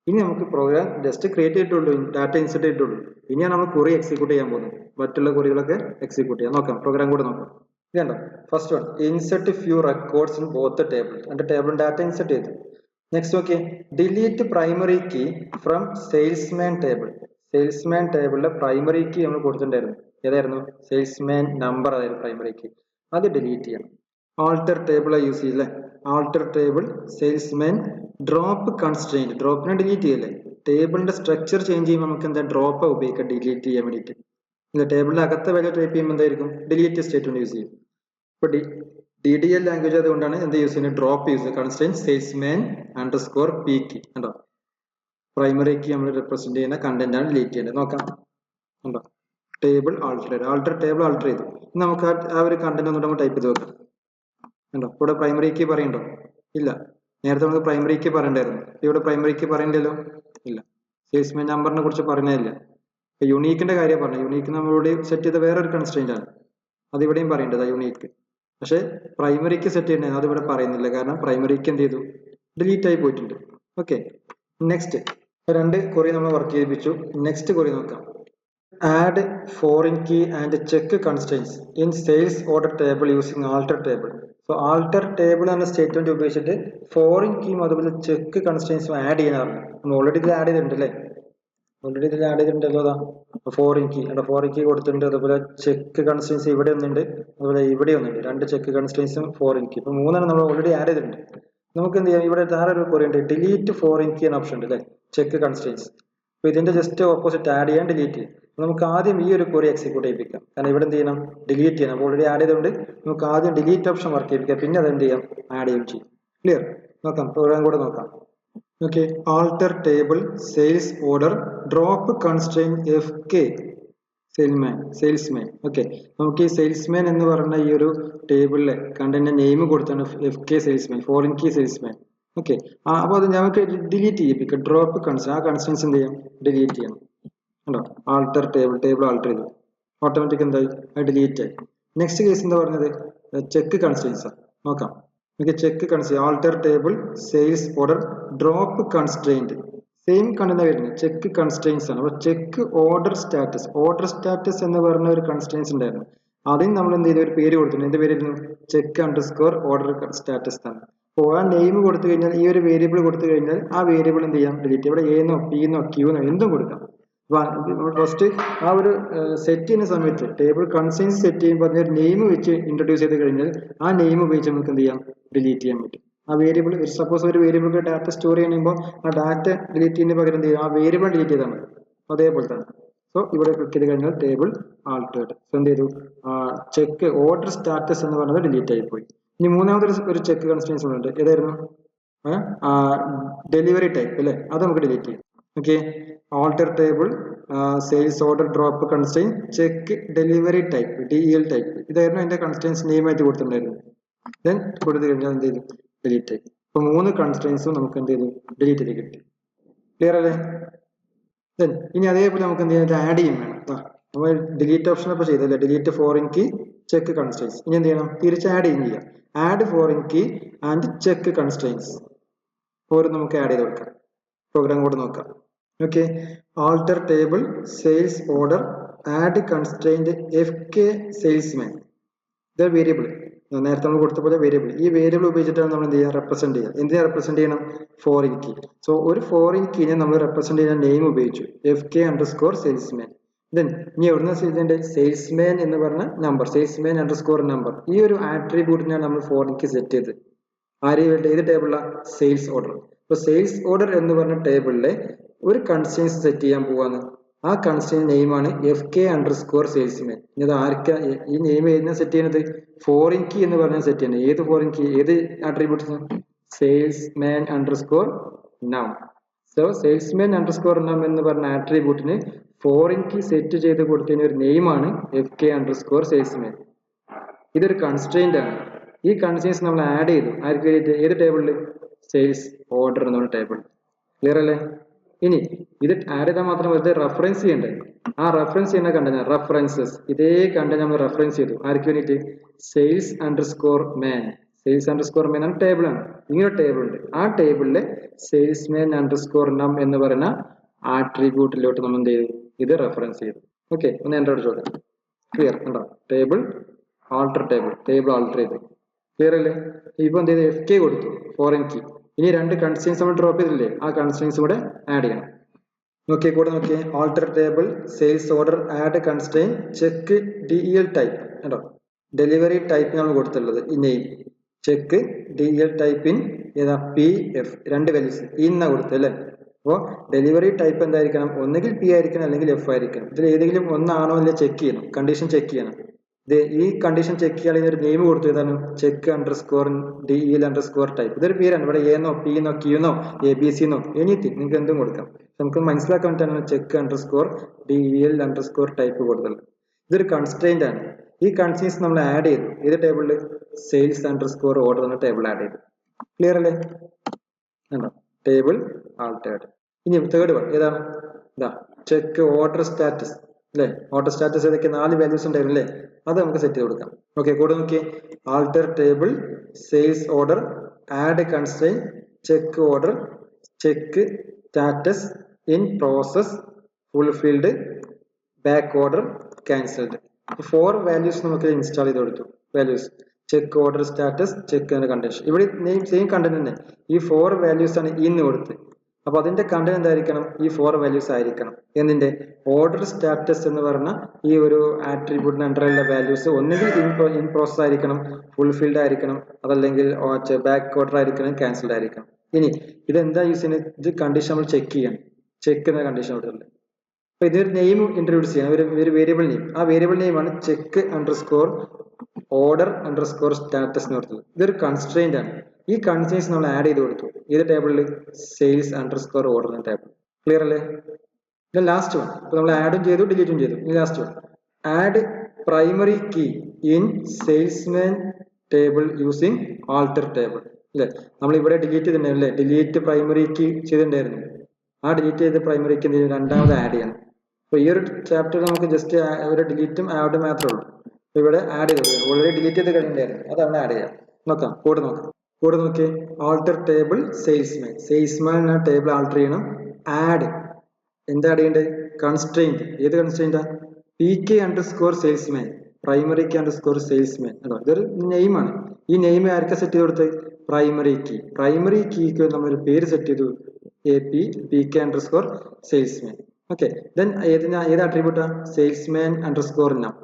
ഇനി നമുക്ക് പ്രോഗ്രാം ജസ്റ്റ് ക്രിയേറ്റ് ചെയ്തിട്ടുള്ളൂ, ഡാറ്റ ഇൻസെർട്ട് ചെയ്തിട്ടുള്ളൂ. ഇനിയാണ് നമ്മൾ ക്വറി എക്സിക്യൂട്ട് ചെയ്യാൻ പോകുന്നത്. മറ്റുള്ള ക്വറികളൊക്കെ എക്സിക്യൂട്ട് ചെയ്യാം. നോക്കാം, പ്രോഗ്രാം കൂടെ നോക്കാം. ഇതുണ്ടോ? First one, insert few records in both table. എന്റെ ടേബിൾ ഡാറ്റ ഇൻസെർട്ട് ചെയ്തു. Next okay, delete primary key from salesman table. Salesman ടേബിളിലെ പ്രൈമറി കീ നമ്മൾ കൊടുത്തിട്ടുണ്ടായിരുന്നു. ഏതായിരുന്നു? സെയിൽസ്മാൻ നമ്പർ ആയിരുന്നു പ്രൈമറി കീ. അത് ഡിലീറ്റ് ചെയ്യണം. ആൾട്ടർ ടേബിൾ യൂസ് ചെയ്യില്ലേ? Alter table salesman drop constraint. ഡ്രോപ്പിനെ ഡിലീറ്റ് ചെയ്യല്ലേ? ടേബിളിന്റെ സ്ട്രക്ചർ ചേഞ്ച് ചെയ്യുമ്പോൾ നമുക്ക് എന്താ ഡ്രോപ്പ് ഉപയോഗിക്കാം ഡിലീറ്റ് ചെയ്യാൻ വേണ്ടിയിട്ട്. ഇല്ല, ടേബിളിന്റെ അകത്തെ വാല്യൂ ടൈപ്പ് ചെയ്യുമ്പോൾ എന്തായിരിക്കും? ഡിലീറ്റ് സ്റ്റേറ്റ്മെന്റ് യൂസ് ചെയ്യും. ഇപ്പൊ DDL ലാംഗ്വേജ് അതുകൊണ്ടാണ് എന്ത് യൂസ് ചെയ്യുന്നത്? ഡ്രോപ്പ് യൂസ് ചെയ്യുന്നത്. Constraint salesman underscore P key. കണ്ടോ? പ്രൈമറി കീ നമ്മൾ റെപ്രസെന്റ് ചെയ്യുന്ന കണ്ടന്റ് ആണ് ഡിലീറ്റ് ചെയ്യേണ്ടത്. നോക്കാം, കണ്ടോ? ടേബിൾ ആൾട്ടർ ചെയ്തു. ആൾട്ടർ ടേബിൾ ആൾട്ടർ ചെയ്തു. നമുക്ക് ആ ഒരു കണ്ടന്റ് ഒന്നുകൂടെ ടൈപ്പ് ചെയ്ത് നോക്കാം. കണ്ടോ? ഇവിടെ പ്രൈമറി കീ പറയണ്ടോ? ഇല്ല. നേരത്തെ നമുക്ക് പ്രൈമറി കീ പറയണ്ടായിരുന്നു. ഇവിടെ പ്രൈമറി കീ പറയണ്ടല്ലോ? ഇല്ല. സെയിൽസ്മാൻ നമ്പറിനെ കുറിച്ച് പറഞ്ഞില്ല. ഇപ്പൊ യുണീക്കിന്റെ കാര്യം പറഞ്ഞു. യുണീക്ക് നമ്മളിവിടെ സെറ്റ് ചെയ്ത വേറൊരു കൺസ്ട്രെയിന്റ് ആണ്. അത് ഇവിടെയും പറയേണ്ടത് യുണീക്ക്. പക്ഷെ പ്രൈമറിക്ക് സെറ്റ് ചെയ്യണ്ടേ? അത് ഇവിടെ പറയുന്നില്ല. കാരണം പ്രൈമറിക്ക് എന്ത് ചെയ്തു? ഡിലീറ്റ് ആയി പോയിട്ടുണ്ട്. ഓക്കെ, നെക്സ്റ്റ് 2 ക്വറി നമ്മൾ വർക്ക് ചെയ്യിപ്പിച്ചു. നെക്സ്റ്റ് ക്വറി നോക്കാം. Add foreign key and check constraints in sales order table using alter table. So alter table എന്ന സ്റ്റേറ്റ്മെന്റ് ഉപയോഗിച്ചിട്ട് ഫോറിൻ കീയും അതുപോലെ ചെക്ക് കൺസ്ട്രെയിൻസും ആഡ് ചെയ്യാനാണ്. നമ്മൾ ഓൾറെഡി ഇത് ആഡ് ചെയ്തിട്ടുണ്ട് അല്ലേ? ഓൾറെഡി ഇതിൽ ആഡ് ചെയ്തിട്ടുണ്ടല്ലോ. അതാ ഫോറിൻ കീ, ഫോറിൻ കീ കൊടുത്തിട്ടുണ്ട്. അതുപോലെ ചെക്ക് കൺസ്ട്രെയിൻസ് ഇവിടെ ഒന്നുണ്ട്, അതുപോലെ ഇവിടെ ഒന്നുണ്ട്. 2 ചെക്ക് കൺസ്ട്രെയിൻസും ഫോറിൻ കീ. ഇപ്പൊ 3 നമ്മൾ ഓൾറെഡി ആഡ് ചെയ്തിട്ടുണ്ട്. നമുക്ക് എന്ത് ചെയ്യാം? ഇവിടെ താഴെ ഒരു ക്വറി ഉണ്ട്, ഡിലീറ്റ് ഫോറിൻ കീ എന്ന ഓപ്ഷൻ ഉണ്ട് അല്ലേ? Check constraints. അപ്പൊ ഇതിന്റെ ജസ്റ്റ് ഓപ്പോസിറ്റ് ആഡ് ചെയ്യാൻ ഡിലീറ്റ് ചെയ്യും. നമുക്ക് ആദ്യം ഈ ഒരു ക്വറി എക്സിക്യൂട്ട് ചെയ്യിപ്പിക്കാം. കാരണം ഇവിടെ എന്ത് ചെയ്യണം? ഡിലീറ്റ് ചെയ്യണം. ഓൾറെഡി ആഡ് ചെയ്തുകൊണ്ട് നമുക്ക് ആദ്യം ഡിലീറ്റ് ഓപ്ഷൻ വർക്ക് ചെയ്യിപ്പിക്കാം, പിന്നെ അത് എന്ത് ചെയ്യാം? ആഡ് ചെയ്യും ചെയ്യും. ക്ലിയർ? നോക്കാം, പ്രോഗ്രാം കൂടെ നോക്കാം. Okay, alter table sales order drop constraint FK salesman. Okay, നമുക്ക് ഈ സെയിൽസ്മാൻ എന്ന് പറഞ്ഞ ഈ ഒരു ടേബിളിലെ കണ്ടന്റ് നെയിം കൊടുത്താണ് FK salesman, foreign key salesman. Okay, അപ്പോൾ അത് നമുക്ക് ഡിലീറ്റ് ചെയ്യിപ്പിക്കാം. ഡ്രോപ്പ് കൺസ്ട്രെയിൻ, ആ കൺസ്ട്രെയിൻസ് എന്ത് ചെയ്യാം, ഡിലീറ്റ് ചെയ്യണം. ഉണ്ടോ, ആൾട്ടർ ടേബിൾ ആൾട്ടർ ചെയ്തു, ഓട്ടോമാറ്റിക് എന്തായി, അത് ഡിലീറ്റ് ആയി. നെക്സ്റ്റ് കേസ് എന്താ പറഞ്ഞത്, ചെക്ക് കൺസ്ട്രെയിൻസ് ആണ്. നോക്കാം, നമുക്ക് check constrain alter table sales order drop constraint, same content വരുന്നത് ചെക്ക് കൺസ്ട്രെയിൻസ് ആണ്. അപ്പോൾ ചെക്ക് ഓർഡർ സ്റ്റാറ്റസ് എന്ന് പറഞ്ഞ ഒരു കൺസ്ട്രെയിൻസ് ഉണ്ടായിരുന്നു. അതിന് നമ്മൾ എന്ത് ചെയ്തു, ഒരു പേര് കൊടുത്തിട്ടുണ്ട്. എന്ത് പേരായിരുന്നു, ചെക്ക് അണ്ടർസ്കോർ ഓർഡർ സ്റ്റാറ്റസ് ആണ്. അപ്പോൾ ആ നെയിം കൊടുത്തു കഴിഞ്ഞാൽ, ഈ ഒരു വേരിയബിൾ കൊടുത്തു കഴിഞ്ഞാൽ ആ വേരിയബിൾ എന്ത് ചെയ്യാം, ഡിലീറ്റ്. ഇവിടെ എന്നോ പിന്നോ ക്യൂന്നോ എന്തും കൊടുക്കാം. ഫസ്റ്റ് ആ ഒരു സെറ്റ് ചെയ്യുന്ന സമയത്ത് ടേബിൾ കൺസെയിൻസ് സെറ്റ് ചെയ്യുമ്പോൾ അതിന് നെയിം വെച്ച് ഇൻട്രൊഡ്യൂസ് ചെയ്ത് കഴിഞ്ഞാൽ ആ നെയിം ഉപയോഗിച്ച് നമുക്ക് എന്ത് ചെയ്യാം, ഡിലീറ്റ് ചെയ്യാൻ പറ്റും. ആ വേരിയബിൾ, സപ്പോസ് ഒരു വേരിയബിൾ ഡാറ്റ സ്റ്റോർ ചെയ്യുമ്പോൾ ആ ഡാറ്റ ഡിലീറ്റ് ചെയ്യുന്ന പകരം എന്ത് ചെയ്യും, ആ വേരിയബിൾ ഡിലീറ്റ് ചെയ്താൽ മതി. അതേപോലെ തന്നെ സോ ഇവിടെ ക്ലിക്ക് ചെയ്ത് കഴിഞ്ഞാൽ ടേബിൾ ആൾട്ടേർഡ്. സോ എന്ത് ചെയ്തു, ചെക്ക് ഓർഡർ സ്റ്റാറ്റസ് എന്ന് പറയുന്നത് ഡിലീറ്റ് ആയി പോയി. ഇനി മൂന്നാമതൊരു ഒരു ചെക്ക് കൺസ്ട്രെയിൻസ് ഉണ്ട്. ഏതായിരുന്നു, ഡെലിവറി ടൈപ്പ് അല്ലേ, അത് നമുക്ക് ഡിലീറ്റ് ചെയ്യാം. Okay, alter table sales order drop constrain check delivery type DEL type, ഇതായിരുന്നു അതിന്റെ കൺസ്ട്രെയിൻസ് നെയിം ആയിട്ട് കൊടുത്തിട്ടുണ്ടായിരുന്നു. ദെൻ കൊടുത്തു കഴിഞ്ഞാൽ എന്ത് ചെയ്തു, ഡിലീറ്റ് ആയി. അപ്പൊ 3 കൺസ്ട്രെയിൻസും നമുക്ക് എന്ത് ചെയ്തു, ഡിലീറ്റ് ചെയ്ത് കിട്ടി. ക്ലിയർ അല്ലേ? ദെൻ ഇനി അതേപോലെ നമുക്ക് എന്ത് ചെയ്യാൻ, ആഡ് ചെയ്യും വേണം. നമ്മൾ ഡിലീറ്റ് ഓപ്ഷൻ അപ്പോൾ ചെയ്തല്ലേ, delete foreign key check constraints. ഇനി എന്ത് ചെയ്യണം, തിരിച്ച് ആഡ് ചെയ്യും ചെയ്യാം. Add foreign key and check constraints ഓരോ നമുക്ക് ആഡ് ചെയ്ത് കൊടുക്കാം. പ്രോഗ്രാം കൂടെ നോക്കാം. Okay, alter table sales order add constraint FK salesman. ഇത് വേരിയബിൾ, നേരത്തെ നമ്മൾ കൊടുത്ത പോലെ വേരിയബിൾ. ഈ വേരിയബിൾ ഉപയോഗിച്ചിട്ടാണ് നമ്മൾ എന്ത് ചെയ്യുക, റെപ്രസെന്റ് ചെയ്യുക. എന്തിനാ റെപ്രസെന്റ് ചെയ്യണം, ഫോറിൻ കീ. സോ ഒരു ഫോറിൻ കീനെ നമ്മൾ റെപ്രസെന്റ് ചെയ്യുന്ന നെയിം ഉപയോഗിച്ചു, FK അണ്ടർസ്കോർ സെയിൽസ്മാൻ. ദെൻ ഇനി എവിടുന്ന ചെയ്തേണ്ടത്, സെയിൽസ്മാൻ എന്ന് പറഞ്ഞ നമ്പർ, സെയിൽസ്മാൻ അണ്ടർസ്കോർ നമ്പർ, ഈ ഒരു ആട്രിബ്യൂട്ടിനാണ് നമ്മൾ ഫോറിൻ കീ സെറ്റ് ചെയ്ത്. ആരെയും ഏത് ടേബിളിലാണ്, സെയിൽസ് ഓർഡർ. അപ്പൊ സെയിൽസ് ഓർഡർ എന്ന് പറഞ്ഞ ടേബിളിലെ ഒരു കൺസ്ട്രെയിൻസ് സെറ്റ് ചെയ്യാൻ പോവാന്ന്. ആ കൺസ്ട്രെയിൻ നെയിമാണ് FK അണ്ടർസ്കോർ സെയിൽസ്മാൻ. ഇത് ആർക്കാ ഈ നെയിം ഏതിനാ സെറ്റ് ചെയ്യുന്നത്, ഫോറിൻ കീ എന്ന് പറഞ്ഞാൽ സെറ്റ് ചെയ്യുന്നത്. ഏത് ഫോറിൻ കീ, ഏത് attributes, salesman underscore now. So salesman underscore now എന്ന് പറഞ്ഞ ആട്രിബ്യൂട്ടിന് ഫോറിൻ കീ സെറ്റ് ചെയ്ത് കൊടുത്തതിന് ഒരു നെയിമാണ് FK അണ്ടർസ്കോർ സെയിൽസ്മാൻ. ഇതൊരു കൺസ്ട്രെയിന്റ് ആണ്. ഈ കൺസ്ട്രെയിൻസ് നമ്മൾ ആഡ് ചെയ്തു ആർക്ക് വേണ്ടിയിട്ട്, ഏത് ടേബിളിൽ, സെയിൽസ് ഓർഡർ എന്നുള്ള ടേബിൾ. ക്ലിയർ അല്ലേ? ഇനി ഇത് ആഡ് ചെയ്താൽ മാത്രം വെറുതെ റെഫറൻസ് ചെയ്യണ്ടേ, ആ റെഫറൻസ് ചെയ്യുന്ന കണ്ടന്റ് റെഫറൻസസ്, ഇതേ കണ്ടന്റ് നമ്മൾ റെഫറൻസ് ചെയ്തു ആർക്ക് വേണ്ടിയിട്ട്, സെയിൽസ് അണ്ടർസ്കോർ മാൻ. സെയിൽസ് അണ്ടർസ്കോർ മാൻ ആണ് ടേബിൾ ആണ്. ഇങ്ങനെ ടേബിൾ ഉണ്ട്, ആ ടേബിളിലെ സെയിൽസ്മാൻ അണ്ടർസ്കോർ നം എന്ന് പറയുന്ന ആട്രിബ്യൂട്ടിലോട്ട് നമ്മൾ എന്ത് ചെയ്തു, ഇത് റെഫറൻസ് ചെയ്തു. ഓക്കെ, ഒന്ന് എൻ്റെ അടുത്ത് ചോദ്യം. ക്ലിയർ ഉണ്ടോ, ടേബിൾ ആൾട്ടർ ടേബിൾ ആൾട്ടർ ചെയ്തു. ക്ലിയർ അല്ലേ? ഇപ്പൊ എന്ത് ചെയ്ത്, FK കൊടുത്തു ഫോറിൻ കീ. ഇനി 2 കൺസ്ട്രെയിൻസ് നമ്മൾ ഡ്രോപ്പ് ചെയ്തില്ലേ, ആ കൺസ്ട്രെയിൻസ് കൂടെ ആഡ് ചെയ്യണം. നോക്കിയേ, കൂടെ നോക്കിയേ, alter table sales order add constrain check DEL type. കേട്ടോ, ഡെലിവറി ടൈപ്പ് നമ്മൾ കൊടുത്തുള്ളത് ഈ name, check DEL type in ഏതാ, PF, 2 വാല്യൂസ് ഇന്നാ കൊടുത്തത് അല്ലേ. അപ്പോൾ ഡെലിവറി ടൈപ്പ് എന്തായിരിക്കണം, ഒന്നുകിൽ P ആയിരിക്കണം അല്ലെങ്കിൽ F ആയിരിക്കണം. ഇതിൽ ഏതെങ്കിലും ഒന്നാണോ അല്ലെ ചെക്ക് ചെയ്യണം, കണ്ടീഷൻ ചെക്ക് ചെയ്യണം. ഈ കണ്ടീഷൻ ചെക്ക് ചെയ്യാൻ ഒരു നെയിം കൊടുത്തു, ഏതാണ്, check underscore DEL underscore type. ഇതൊരു പേരാണ്. ഇവിടെ എന്നോ പിന്നോ ക്യൂന്നോ ABCന്നോ എനിത്തിങ് നിങ്ങൾക്ക് എന്തും കൊടുക്കാം. നമുക്ക് മനസ്സിലാക്കാൻ വേണ്ടിയിട്ടാണ് check underscore DEL underscore type കൊടുത്തുള്ളത്. ഇതൊരു കൺസ്ട്രെയിന്റ് ആണ്. ഈ കൺസ്ട്രെയിൻസ് നമ്മൾ ആഡ് ചെയ്തു ഏത് ടേബിളിൽ, സെയിൽസ് അണ്ടർസ്കോർ ഓർഡർ എന്ന ടേബിൾ ആഡ് ചെയ്തു. ക്ലിയർ അല്ലേ? Table altered. ഇനി തേർഡ് വൺ ഏതാണ്, ഇതാ ചെക്ക് ഓർഡർ സ്റ്റാറ്റസ് അല്ലേ. ഓർഡർ സ്റ്റാറ്റസ് ഏതൊക്കെ 4 വാല്യൂസ് ഉണ്ടായിരുന്നു അല്ലേ, അത് നമുക്ക് സെറ്റ് ചെയ്ത് കൊടുക്കാം. ഓക്കെ, കൂടെ നോക്കിയേ, alter table sales order add constrain check order check status in process fulfilled back order cancelled. 4 values നമുക്ക് ഇൻസ്റ്റാൾ ചെയ്ത് കൊടുത്തു. Values check order status check എന്ന കണ്ടീഷൻ. ഇവിടെ സെയിം കണ്ടന്റ് തന്നെ, ഈ 4 വാല്യൂസ് ആണ് ഇന്ന് കൊടുത്ത്. അപ്പൊ അതിന്റെ കണ്ടന്റ് എന്തായിരിക്കണം, ഈ 4 വാല്യൂസ് ആയിരിക്കണം. എന്തിന്റെ, ഓർഡർ സ്റ്റാറ്റസ് എന്ന് പറഞ്ഞ ഈ ഒരു ആട്രിബ്യൂട്ടിന് അണ്ടറുള്ള വാല്യൂസ് ഒന്നുകിൽ ഇൻ പ്രോസസ് ആയിരിക്കണം, ഫുൾഫിൽഡ് ആയിരിക്കണം, അതല്ലെങ്കിൽ ബാക്ക് ഓർഡർ ആയിരിക്കണം, ക്യാൻസൽഡ് ആയിരിക്കണം. ഇനി ഇതെന്താ യൂസ് ചെയ്യുന്നത്, ഇത് കണ്ടീഷൻ നമ്മൾ ചെക്ക് ചെയ്യണം. ചെക്ക് എന്ന കണ്ടീഷൻ കൊടുത്തിട്ടുണ്ട്. അപ്പൊ ഇതൊരു നെയിം ഇൻട്രൊഡ്യൂസ് ചെയ്യണം, ഒരു വേരിയബിൾ നെയിം. ആ വേരിയബിൾ നെയിമാണ് check underscore order underscore status എന്ന് പറഞ്ഞത്. ഇതൊരു കൺസ്ട്രെയിന്റ് ആണ്. ഈ കൺസ്ട്രെയിൻസ് നമ്മൾ ആഡ് ചെയ്ത് കൊടുത്തു ഏത് ടേബിളിൽ സെയിൽസ് അണ്ടർസ്കോർ ഓർഡർ എന്ന ടേബിൾ. ക്ലിയർ അല്ലേ? ഇത് ലാസ്റ്റ് വൺ. ഇപ്പൊ നമ്മൾ ആഡും ചെയ്തു ഡിലീറ്റും ചെയ്തു. ഈ last one add primary key in salesman table using alter table അല്ലെ. നമ്മൾ ഇവിടെ ഡിലീറ്റ് ചെയ്തിട്ടുണ്ടായിരുന്നു അല്ലെ, ഡിലീറ്റ് പ്രൈമറി കീ ചെയ്തിട്ടുണ്ടായിരുന്നു. ആ ഡിലീറ്റ് ചെയ്ത പ്രൈമറി കീ രണ്ടാമത് ആഡ് ചെയ്യണം. അപ്പൊ ഈ ഒരു ചാപ്റ്റർ നമുക്ക് ജസ്റ്റ് ഒരു ഡിലീറ്റും ആഡും മാത്രമേ ഉള്ളൂ. ഇവിടെ ആഡ് ചെയ്ത് ഓൾറെഡി ഡിലീറ്റ് ചെയ്ത് കഴിഞ്ഞിട്ടുണ്ടായിരുന്നു, അതാണ് ആഡ് ചെയ്യാം. നോക്കാം, കോഡ് നോക്കാം. കോഡ് നോക്കി, ആൾട്ടർ ടേബിൾ സെയിൽസ്മാൻ. സെയിൽസ്മാൻ എന്ന ടേബിൾ ആൾട്ടർ ചെയ്യണം. ആഡ് എന്താ ആഡ് ചെയ്യേണ്ടത്? കൺസ്ട്രെയിന്റ്. ഏത് കൺസ്ട്രെയിന്റാ? PK underscore salesman, primary key underscore salesman. ഇതൊരു നെയിമാണ്. ഈ നെയിം ആർക്കാ സെറ്റ് ചെയ്ത് കൊടുത്തത്? Primary key. പ്രൈമറി കീക്ക് നമ്മൾ പേര് സെറ്റ് ചെയ്തു, PK underscore salesman. Okay, then ഏത് ആട്രിബ്യൂട്ടാ? സെയിൽസ്മാൻ അണ്ടർസ്കോർ നം.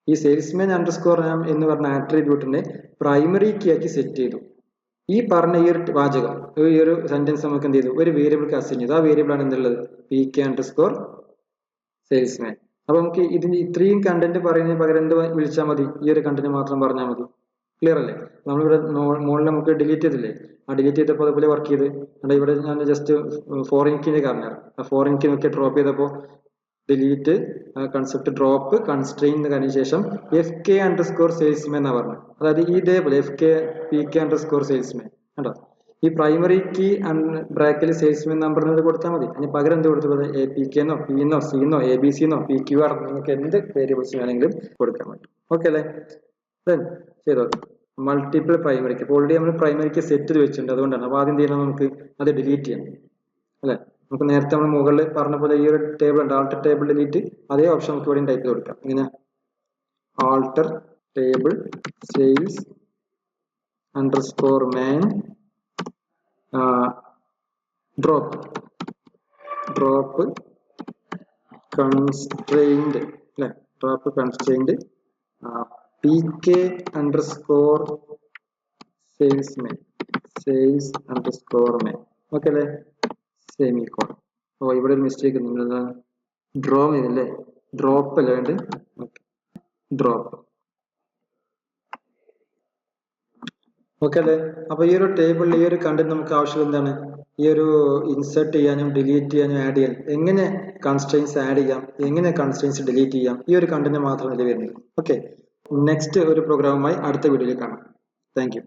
ഈ സെയിൽസ്മാൻ അണ്ടർസ്കോർ നം എന്ന് പറഞ്ഞ ആട്രിബ്യൂട്ടിനെ പ്രൈമറി കീ ആക്കി സെറ്റ് ചെയ്തു. ഈ പറഞ്ഞ ഈ ഒരു വാചകം, ഈ ഒരു സെന്റൻസ് നമുക്ക് എന്ത് ചെയ്തു? ഒരു വേരിയബിൾക്ക് അസൈൻ ചെയ്തു. ആ വേരിയബിൾ ആണ് എന്തുള്ളത്? PK underscore salesman. അപ്പൊ നമുക്ക് ഇതിന് ഇത്രയും കണ്ടന്റ് പറയുന്നതിന് പകരം എന്ത് വിളിച്ചാൽ മതി? ഈ ഒരു കണ്ടന്റ് മാത്രം പറഞ്ഞാൽ മതി. ക്ലിയർ അല്ലേ? നമ്മളിവിടെ മുകളിൽ നമുക്ക് ഡിലീറ്റ് ചെയ്തില്ലേ, ആ ഡിലീറ്റ് ചെയ്തപ്പോൾ അതുപോലെ വർക്ക് ചെയ്ത്. അവിടെ ഇവിടെ ഞാൻ ജസ്റ്റ് ഫോറിൻ കീനെ കാരണം ആ ഫോറിൻ കീ നോക്കി ഡ്രോപ്പ് ചെയ്തപ്പോൾ ഡിലീറ്റ് കൺസെപ്റ്റ് ഡ്രോപ്പ് കൺസ്ട്രെയിൻ കഴിഞ്ഞ ശേഷം FK അണ്ടർസ്കോർ സെയിൽസ്മാൻ എന്നാ പറഞ്ഞു. അതായത് ഇതേപോലെ PK അണ്ടർസ്കോർ സെയിൽസ്മാൻ കണ്ടോ. ഈ പ്രൈമറി കീ ബ്രാക്കറ്റിൽ സെയിൽസ്മാൻ നമ്പർ എന്ന് കൊടുത്താൽ മതി. അതിന് പകരം എന്ത് കൊടുത്തത്? APK എന്നോ P എന്നോ C എന്നോ ABC എന്നോ PQR നിങ്ങൾക്ക് എന്ത് വേരിയബിൾസ് വേണമെങ്കിലും കൊടുക്കാൻ പറ്റും. ഓക്കെ അല്ലേ? ചെയ്തോ. Multiple primary key. ഓൾറെഡി നമ്മൾ പ്രൈമറി കീ സെറ്റ് ചെയ്ത് വെച്ചിട്ടുണ്ട്, അതുകൊണ്ടാണ്. അപ്പൊ ആദ്യം ചെയ്യണം, നമുക്ക് അത് ഡിലീറ്റ് ചെയ്യണം അല്ലെ. നമുക്ക് നേരത്തെ നമ്മൾ മുകളിൽ പറഞ്ഞ പോലെ ഈ ഒരു ടേബിൾ ഉണ്ട്, ആൾട്ടർ ടേബിൾ ഡിലീറ്റ്. അതേ ഓപ്ഷൻ നമുക്ക് ഇവിടെ ടൈപ്പ് ചെയ്ത് കൊടുക്കാം. ഇങ്ങനെ alter table sales underscore man drop constraint അല്ലെ, drop constraint PK underscore salesman, sales underscore man. Okay അല്ലേ? സെമിക്കോൺ. ഓ, ഇവിടെ ഒരു മിസ്റ്റേക്ക് ഉണ്ട്, ഡ്രോ ചെയ്തല്ലേ, ഡ്രോപ്പ് അല്ല വേണ്ട, ഡ്രോപ്പ്. ഓക്കെ അല്ലേ? അപ്പൊ ഈ ഒരു ടേബിളിൽ ഈ ഒരു കണ്ടന്റ് നമുക്ക് ആവശ്യം എന്താണ്? ഈ ഒരു ഇൻസേർട്ട് ചെയ്യാനും ഡിലീറ്റ് ചെയ്യാനും ആഡ് ചെയ്യാനും, എങ്ങനെ കൺസ്ട്രെയിൻസ് ആഡ് ചെയ്യാം, എങ്ങനെ കൺസ്ട്രെയിൻസ് ഡിലീറ്റ് ചെയ്യാം, ഈ ഒരു കണ്ടന്റ് മാത്രം ഇതിൽ വരുന്നത്. ഓക്കെ, നെക്സ്റ്റ് ഒരു പ്രോഗ്രാമുമായി അടുത്ത വീഡിയോയിൽ കാണാം. Thank you.